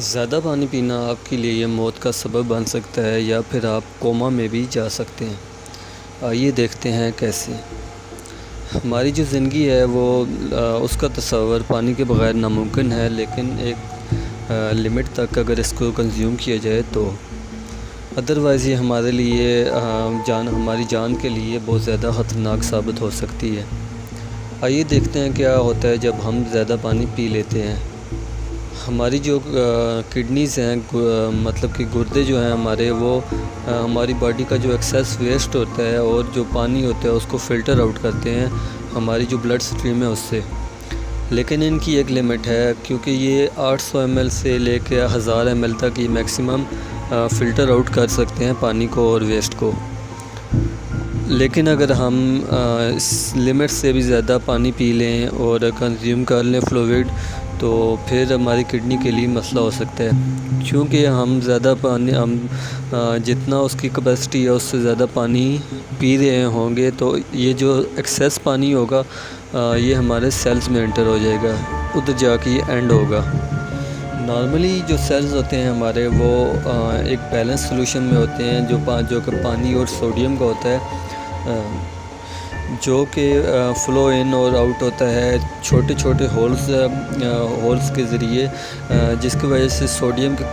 زیادہ پانی پینا آپ کے لیے موت کا سبب بن سکتا ہے یا پھر آپ کوما میں بھی جا سکتے ہیں۔ آئیے دیکھتے ہیں کیسے۔ ہماری جو زندگی ہے وہ اس کا تصور پانی کے بغیر ناممکن ہے، لیکن ایک لمٹ تک اگر اس کو کنزیوم کیا جائے تو ادروائز یہ ہمارے لیے ہماری جان کے لیے بہت زیادہ خطرناک ثابت ہو سکتی ہے۔ آئیے دیکھتے ہیں کیا ہوتا ہے جب ہم زیادہ پانی پی لیتے ہیں۔ ہماری جو کڈنیز ہیں، مطلب کہ گردے جو ہیں ہمارے، وہ ہماری باڈی کا جو ایکسیس ویسٹ ہوتا ہے اور جو پانی ہوتا ہے اس کو فلٹر آؤٹ کرتے ہیں ہماری جو بلڈ سٹریم ہے اس سے۔ لیکن ان کی ایک لمٹ ہے، کیونکہ یہ 800 ml سے لے کے 1000 ml تک یہ میکسیمم فلٹر آؤٹ کر سکتے ہیں پانی کو اور ویسٹ کو۔ لیکن اگر ہم اس لمٹ سے بھی زیادہ پانی پی لیں اور کنزیوم کر لیں فلوئڈ، تو پھر ہماری کڈنی کے لیے مسئلہ ہو سکتا ہے، کیونکہ ہم زیادہ پانی جتنا اس کی کیپیسٹی ہے اس سے زیادہ پانی پی رہے ہوں گے، تو یہ جو ایکسیس پانی ہوگا یہ ہمارے سیلز میں انٹر ہو جائے گا، ادھر جا کے یہ اینڈ ہوگا۔ نارملی جو سیلز ہوتے ہیں ہمارے وہ ایک بیلنس سلوشن میں ہوتے ہیں، جو کہ پانی اور سوڈیم کا ہوتا ہے، جو کہ فلو ان اور آؤٹ ہوتا ہے چھوٹے چھوٹے ہولز کے ذریعے، جس کی وجہ سے سوڈیم کی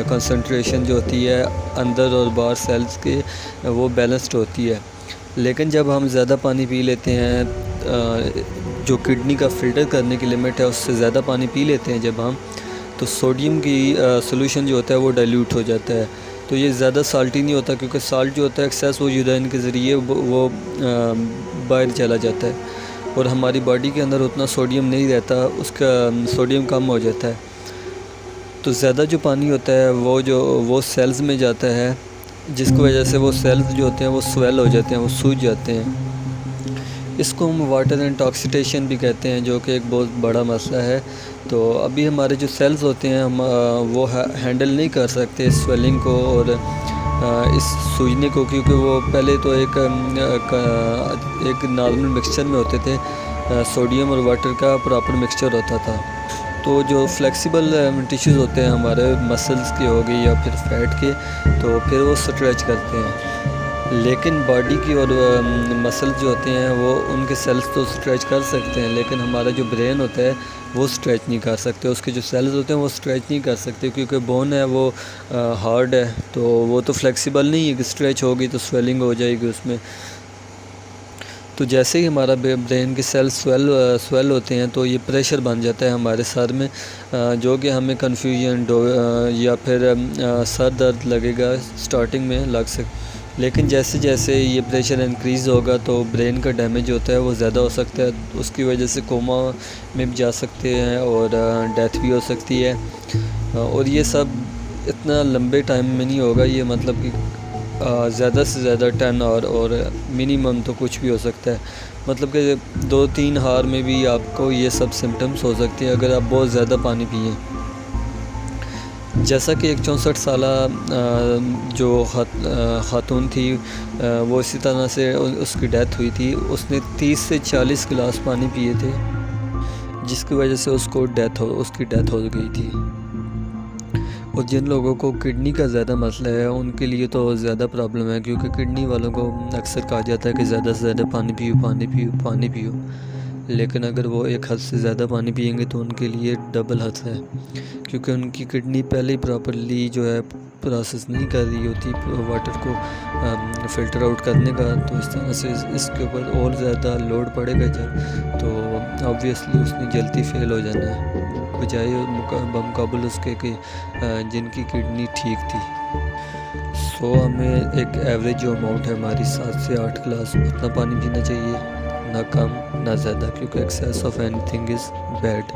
کنسنٹریشن جو ہوتی ہے اندر اور باہر سیلز کے وہ بیلنسڈ ہوتی ہے۔ لیکن جب ہم زیادہ پانی پی لیتے ہیں، جو کڈنی کا فلٹر کرنے کی لمٹ ہے اس سے زیادہ پانی پی لیتے ہیں جب ہم، تو سوڈیم کی سولوشن جو ہوتا ہے وہ ڈائلیوٹ ہو جاتا ہے۔ تو یہ زیادہ سالٹی نہیں ہوتا، کیونکہ سالٹ جو ہوتا ہے ایکسیس وہ یورین کے ذریعے وہ باہر چلا جاتا ہے اور ہماری باڈی کے اندر اتنا سوڈیم نہیں رہتا، اس کا سوڈیم کم ہو جاتا ہے۔ تو زیادہ جو پانی ہوتا ہے وہ سیلز میں جاتا ہے، جس کی وجہ سے وہ سیلز جو ہوتے ہیں وہ سویل ہو جاتے ہیں، وہ سوج جاتے ہیں۔ اس کو ہم واٹر انٹاکسیٹیشن بھی کہتے ہیں، جو کہ ایک بہت بڑا مسئلہ ہے۔ تو ابھی ہمارے جو سیلز ہوتے ہیں وہ ہینڈل نہیں کر سکتے اس سویلنگ کو اور اس سوجنے کو، کیونکہ وہ پہلے تو ایک نارمل مکسچر میں ہوتے تھے، سوڈیم اور واٹر کا پراپر مکسچر ہوتا تھا۔ تو جو فلیکسیبل ٹیشوز ہوتے ہیں ہمارے مسلز کے ہو گئی یا پھر فیٹ کے، تو پھر وہ سٹریچ کرتے ہیں۔ لیکن باڈی کی اور مسلز جو ہوتے ہیں وہ ان کے سیلز تو سٹریچ کر سکتے ہیں، لیکن ہمارا جو برین ہوتا ہے وہ سٹریچ نہیں کر سکتے، اس کے جو سیلز ہوتے ہیں وہ سٹریچ نہیں کر سکتے، کیونکہ بون ہے وہ ہارڈ ہے، تو وہ تو فلیکسیبل نہیں ہے کہ سٹریچ ہوگی تو سویلنگ ہو جائے گی اس میں۔ تو جیسے ہی ہمارا برین کے سیلز سویل ہوتے ہیں تو یہ پریشر بن جاتا ہے ہمارے سر میں، جو کہ ہمیں کنفیوژن یا پھر سر درد لگے گا سٹارٹنگ میں لگ سکتا۔ لیکن جیسے جیسے یہ پریشر انکریز ہوگا تو برین کا ڈیمیج ہوتا ہے وہ زیادہ ہو سکتا ہے، اس کی وجہ سے کوما میں بھی جا سکتے ہیں اور ڈیتھ بھی ہو سکتی ہے۔ اور یہ سب اتنا لمبے ٹائم میں نہیں ہوگا، یہ مطلب کہ زیادہ سے زیادہ 10 آور اور منیمم تو کچھ بھی ہو سکتا ہے، مطلب کہ 2-3 آور میں بھی آپ کو یہ سب سمٹمز ہو سکتے ہیں اگر آپ بہت زیادہ پانی پئیں۔ جیسا کہ ایک 64 سالہ جو خاتون تھی، وہ اسی طرح سے اس کی ڈیتھ ہوئی تھی، اس نے 30 سے 40 گلاس پانی پیے تھے، جس کی وجہ سے اس کی ڈیتھ ہو گئی تھی۔ اور جن لوگوں کو کڈنی کا زیادہ مسئلہ ہے ان کے لیے تو زیادہ پرابلم ہے، کیونکہ کڈنی والوں کو اکثر کہا جاتا ہے کہ زیادہ سے زیادہ پانی پیو، لیکن اگر وہ ایک حد سے زیادہ پانی پئیں گے تو ان کے لیے ڈبل حد ہے، کیونکہ ان کی کڈنی پہلے ہی پراپرلی جو ہے پروسیس نہیں کر رہی ہوتی واٹر کو فلٹر آؤٹ کرنے کا، تو اس طرح سے اس کے اوپر اور زیادہ لوڈ پڑے گا جب، تو آبویسلی اس نے جلدی فیل ہو جانا ہے، بجائے بمقابل اس کے کہ جن کی کڈنی ٹھیک تھی۔ سو ہمیں ایک ایوریج جو اماؤنٹ ہے ہماری 7 سے 8 گلاس اتنا پانی پینا چاہیے، نہ کم نہ زیادہ، کیونکہ access of any thing is bad.